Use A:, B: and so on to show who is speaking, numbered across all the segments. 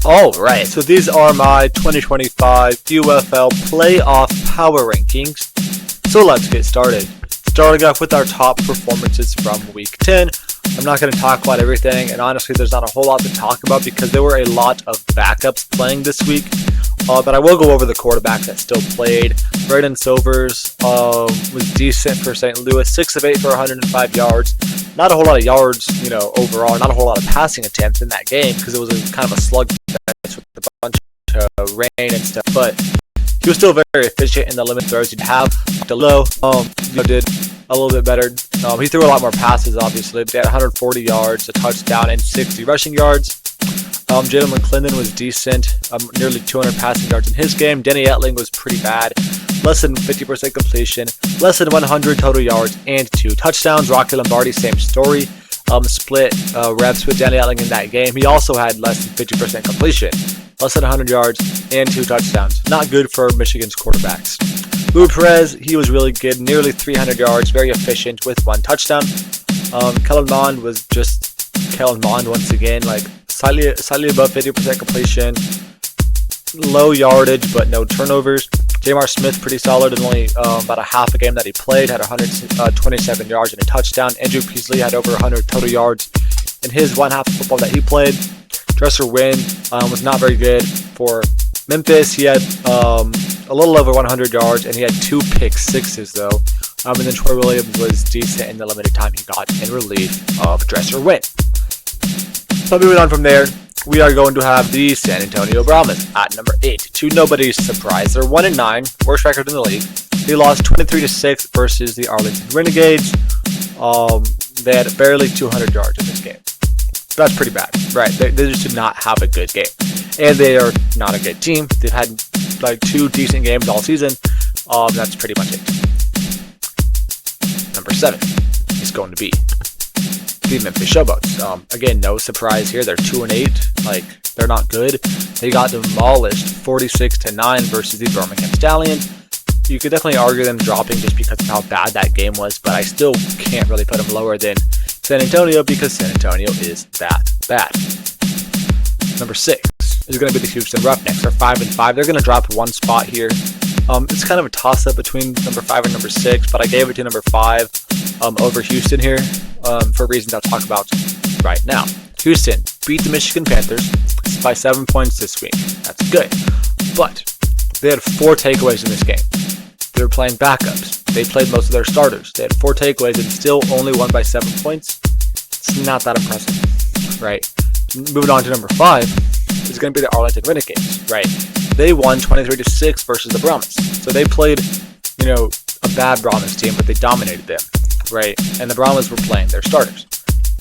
A: Alright, so these are my 2025 UFL playoff power rankings. So let's get started. Starting off with our top performances from week 10. I'm not going to talk about everything, and honestly there's not a whole lot to talk about because there were a lot of backups playing this week. But I will go over the quarterbacks that still played. Braden Silvers was decent for St. Louis, 6 of 8 for 105 yards. Not a whole lot of yards, overall. Not a whole lot of passing attempts in that game because it was kind of a slugfest with a bunch of rain and stuff. But he was still very efficient in the limited throws he'd have. DeLo did a little bit better. He threw a lot more passes, obviously. But they had 140 yards, a touchdown, and 60 rushing yards. Jalen McClendon was decent, nearly 200 passing yards in his game. Denny Etling was pretty bad, less than 50% completion, less than 100 total yards, and 2 touchdowns. Rocky Lombardi, same story, split reps with Denny Etling in that game. He also had less than 50% completion, less than 100 yards, and 2 touchdowns. Not good for Michigan's quarterbacks. Louis Perez, he was really good, nearly 300 yards, very efficient with 1 touchdown. Kellen Mond was just Kellen Mond once again, like slightly above 50% completion, low yardage but no turnovers. Jamar Smith pretty solid in only about a half a game that he played, had 127 yards and a touchdown. Andrew Peasley had over 100 total yards in his one half of football that he played. Dresser Wynn was not very good for Memphis. He had a little over 100 yards and he had 2 pick sixes though. And then Troy Williams was decent in the limited time he got in relief of Dresser Wynn. So moving on from there, we are going to have the San Antonio Brahmas at number 8. To nobody's surprise, they're 1-9, worst record in the league. They lost 23-6 versus the Arlington Renegades. They had barely 200 yards in this game. That's pretty bad, right? They just did not have a good game, and they are not a good team. They've had like 2 decent games all season. That's pretty much it. Number 7 is going to be the Memphis Showboats. Again, no surprise here. They're 2-8. Like, they're not good. They got demolished 46-9 versus the Birmingham Stallions. You could definitely argue them dropping just because of how bad that game was, but I still can't really put them lower than San Antonio because San Antonio is that bad. Number 6 is going to be the Houston Roughnecks. They're 5-5. They're going to drop 1 spot here. It's kind of a toss-up between number 5 and number 6, but I gave it to number 5 over Houston here for reasons I'll talk about right now. Houston beat the Michigan Panthers by 7 points this week. That's good. But they had 4 takeaways in this game. They were playing backups. They played most of their starters. They had 4 takeaways and still only won by 7 points. It's not that impressive, right? Moving on to number 5 is going to be the Arlington Renegades, right? They won 23-6 versus the Brahmas. So they played, a bad Brahmas team, but they dominated them, right? And the Brahmas were playing their starters,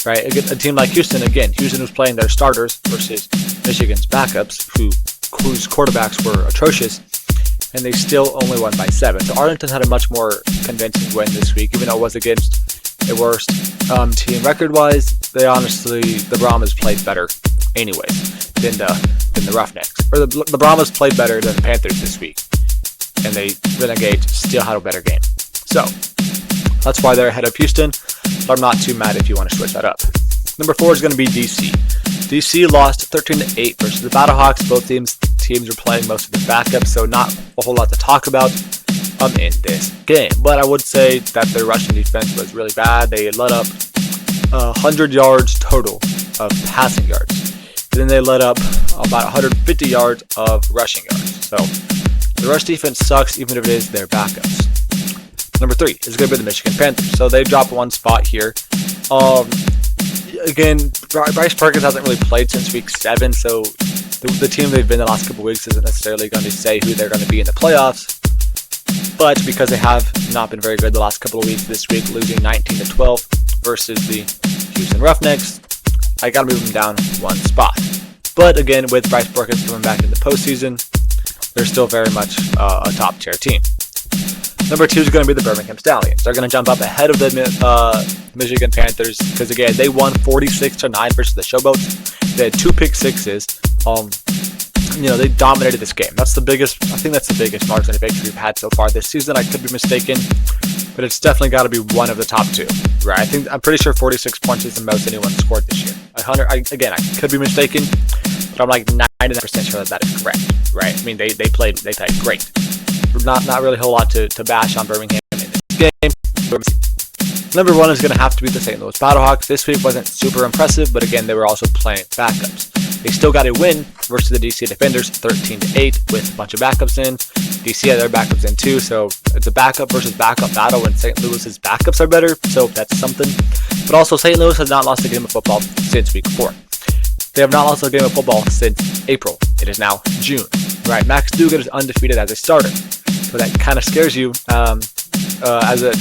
A: right? A team like Houston, again, Houston was playing their starters versus Michigan's backups, whose quarterbacks were atrocious, and they still only won by 7. So Arlington had a much more convincing win this week, even though it was against a worst team record-wise. The Brahmas played better anyways than the Roughnecks. Or the Brahmas played better than the Panthers this week, and the Renegades still had a better game. So that's why they're ahead of Houston, but I'm not too mad if you want to switch that up. Number 4 is going to be DC. DC lost 13-8 versus the Battlehawks. Both teams are playing most of the backups, so not a whole lot to talk about in this game. But I would say that their rushing defense was really bad. They let up 100 yards total of passing yards. And then they let up about 150 yards of rushing yards. So the rush defense sucks even if it is their backups. Number 3 is going to be the Michigan Panthers. So they dropped 1 spot here. Again, Bryce Perkins hasn't really played since week 7, so the team they've been the last couple weeks isn't necessarily going to say who they're going to be in the playoffs. But because they have not been very good the last couple of weeks, this week losing 19-12 versus the Houston Roughnecks, I got to move them down 1 spot. But again, with Bryce Perkins coming back in the postseason, they're still very much a top-tier team. Number 2 is going to be the Birmingham Stallions. They're going to jump up ahead of the Michigan Panthers because, again, they won 46-9 versus the Showboats. They had 2 pick sixes. They dominated this game. I think that's the biggest margin of victory we've had so far this season. I could be mistaken, but it's definitely got to be one of the top 2, right? I'm pretty sure 46 points is the most anyone scored this year. I could be mistaken, but I'm like 99% sure that is correct, right? I mean, they played great. Not really a whole lot to bash on Birmingham in this game. Number 1 is going to have to be the St. Louis Battlehawks. This week wasn't super impressive, but again, they were also playing backups. They still got a win versus the DC Defenders, 13-8, with a bunch of backups in. DC had their backups in too, so it's a backup versus backup battle when St. Louis's backups are better, so that's something. But also, St. Louis has not lost a game of football since week 4. They have not lost a game of football since April. It is now June, right? Max Duggan is undefeated as a starter, so that kind of scares you as a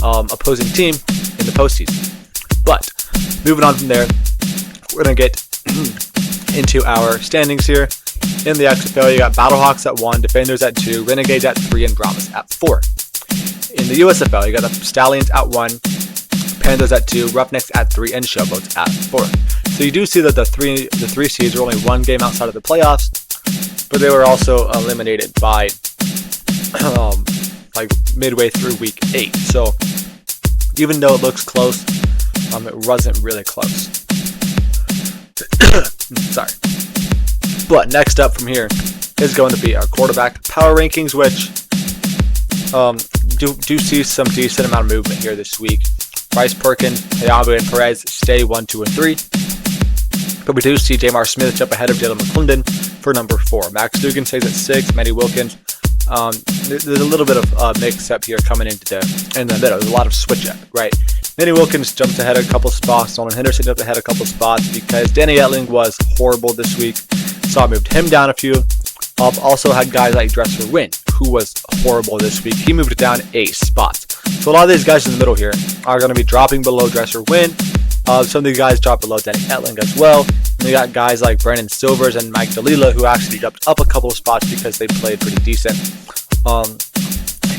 A: opposing team in the postseason. But moving on from there, we're going to get into our standings here. In the XFL, you got Battlehawks at 1, Defenders at 2, Renegades at 3, and Brahmas at 4. In the USFL, you got the Stallions at 1, Panthers at 2, Roughnecks at 3, and Showboats at 4. So you do see that the three seeds are only one game outside of the playoffs, but they were also eliminated by like midway through week 8. So even though it looks close, it wasn't really close. Sorry. But next up from here is going to be our quarterback power rankings, which do see some decent amount of movement here this week. Bryce Perkins, Hayabu, and Perez stay 1, 2, and 3. But we do see Jamar Smith jump ahead of Jalen McClendon for number 4. Max Duggan stays at 6. Matty Wilkins. There's a little bit of mix-up here coming in the middle. There's a lot of switch-up, right? Matty Wilkins jumped ahead a couple spots. Nolan Henderson jumped ahead a couple spots because Danny Etling was horrible this week. So I moved him down a few. Also had guys like Dresser Wynn, who was horrible this week. He moved down 8 spots. So a lot of these guys in the middle here are going to be dropping below Dresser Wynn. Some of these guys dropped below Danny Etling as well. And we got guys like Brandon Silvers and Mike DeLila who actually jumped up a couple of spots because they played pretty decent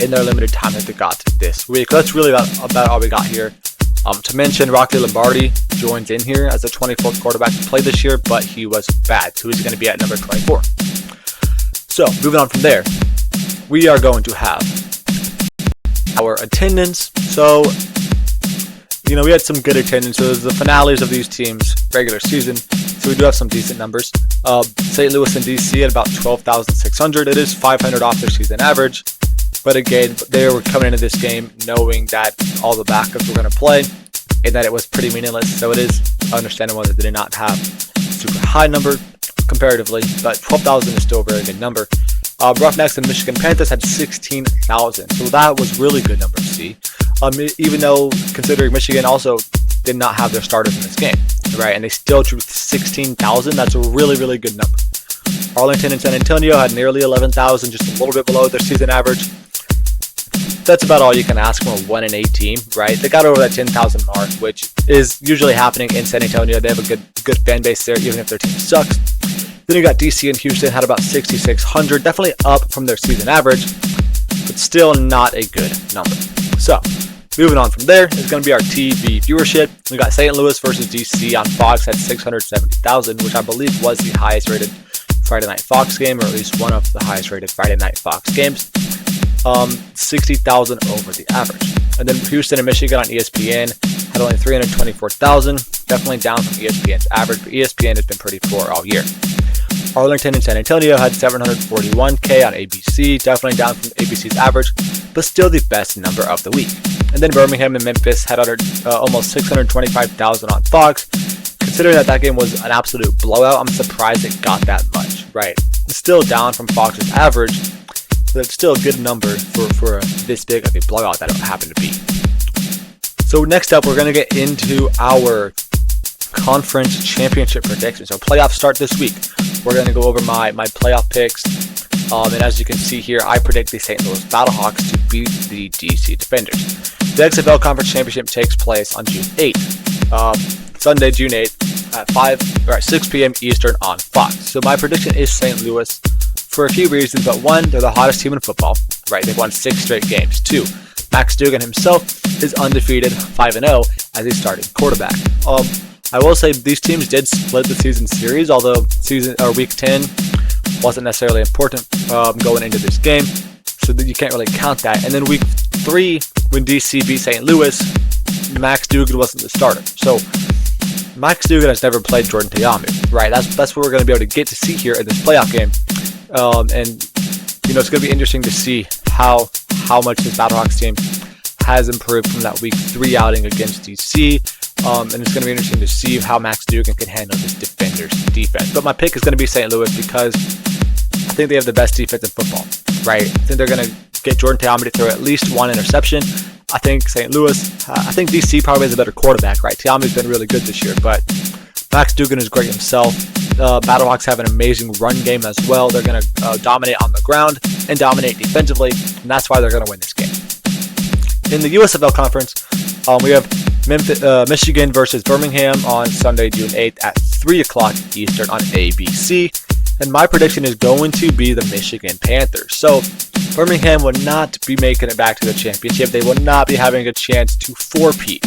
A: in their limited time that they got this week. That's really about all we got here. To mention, Rocky Lombardi joins in here as the 24th quarterback to play this year, but he was bad, so he's going to be at number 24. So, moving on from there, we are going to have our attendance. So, we had some good attendance. So, it was the finales of these teams' regular season, so we do have some decent numbers. St. Louis and DC at about 12,600. It is 500 off their season average. But again, they were coming into this game knowing that all the backups were going to play and that it was pretty meaningless. So it is understandable that they did not have a super high number comparatively, but 12,000 is still a very good number. Roughnecks and Michigan Panthers had 16,000, so that was really good number to see. Even though considering Michigan also did not have their starters in this game, right? And they still drew 16,000. That's a really, really good number. Arlington and San Antonio had nearly 11,000, just a little bit below their season average. That's about all you can ask from a 1-8 team, right? They got over that 10,000 mark, which is usually happening in San Antonio. They have a good fan base there, even if their team sucks. Then you got DC and Houston had about 6,600, definitely up from their season average, but still not a good number. So, moving on from there is going to be our TV viewership. We got St. Louis versus DC on Fox at 670,000, which I believe was the highest rated Friday Night Fox game, or at least one of the highest rated Friday Night Fox games. 60,000 over the average. And then Houston and Michigan on ESPN had only 324,000, definitely down from ESPN's average, but ESPN has been pretty poor all year. Arlington and San Antonio had 741K on ABC, definitely down from ABC's average, but still the best number of the week. And then Birmingham and Memphis had almost 625,000 on Fox. Considering that game was an absolute blowout, I'm surprised it got that much, right? It's still down from Fox's average, but it's still a good number for this big of a blowout that it happened to be. So next up, we're going to get into our conference championship predictions. So playoffs start this week. We're going to go over my playoff picks. And as you can see here, I predict the St. Louis Battlehawks to beat the DC Defenders. The XFL Conference Championship takes place on June 8th. Sunday, June 8th at 6 p.m. Eastern on Fox. So my prediction is St. Louis for a few reasons, but one, they're the hottest team in football, right? They've won 6 straight games. 2, Max Duggan himself is undefeated, 5-0 as a starting quarterback. I will say these teams did split the season series, although week 10 wasn't necessarily important going into this game, so that you can't really count that. And then week 3, when DC beat St. Louis, Max Duggan wasn't the starter. So Max Duggan has never played Jordan Ta'amu, right? That's what we're going to be able to get to see here in this playoff game. And it's going to be interesting to see how much this Battlehawks team has improved from that Week 3 outing against DC. And it's going to be interesting to see how Max Duggan can handle this defender's defense. But my pick is going to be St. Louis because I think they have the best defense in football, right? I think they're going to get Jordan Ta'amu to throw at least one interception. I think St. Louis, I think DC probably has a better quarterback, right? Ta'amu's been really good this year, but Max Duggan is great himself. Battlehawks have an amazing run game as well. They're going to dominate on the ground and dominate defensively, and that's why they're going to win this game. In the USFL conference, we have Michigan versus Birmingham on Sunday, June 8th at 3 o'clock Eastern on ABC. And my prediction is going to be the Michigan Panthers. So Birmingham will not be making it back to the championship. They will not be having a chance to four-peat,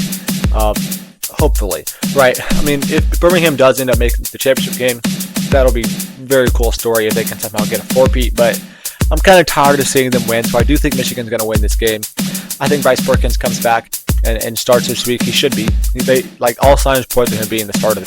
A: hopefully. Right? I mean, if Birmingham does end up making the championship game, that'll be a very cool story if they can somehow get a four-peat. But I'm kind of tired of seeing them win, so I do think Michigan's going to win this game. I think Bryce Perkins comes back and starts this week. He should be. All signs point to him being the starter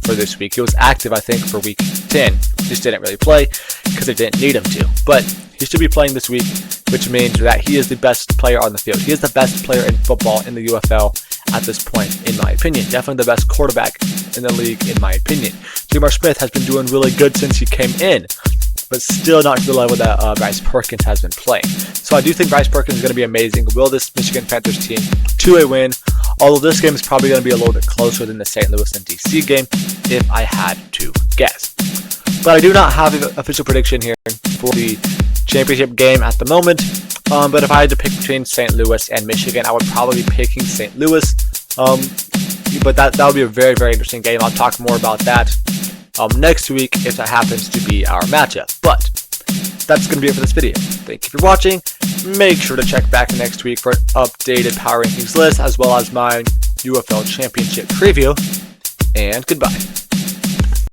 A: for this week. He was active, I think, for Week 10. Just didn't really play because they didn't need him to. But he should be playing this week, which means that he is the best player on the field. He is the best player in football in the UFL at this point, in my opinion. Definitely the best quarterback in the league, in my opinion. Jamar Smith has been doing really good since he came in, but still not to the level that Bryce Perkins has been playing. So I do think Bryce Perkins is going to be amazing. Will this Michigan Panthers team to a win? Although this game is probably going to be a little bit closer than the St. Louis and DC game, if I had to guess. But I do not have an official prediction here for the championship game at the moment. But if I had to pick between St. Louis and Michigan, I would probably be picking St. Louis. But that would be a very, very interesting game. I'll talk more about that next week if that happens to be our matchup. But that's going to be it for this video. Thank you for watching. Make sure to check back next week for an updated power rankings list as well as my UFL championship preview. And goodbye.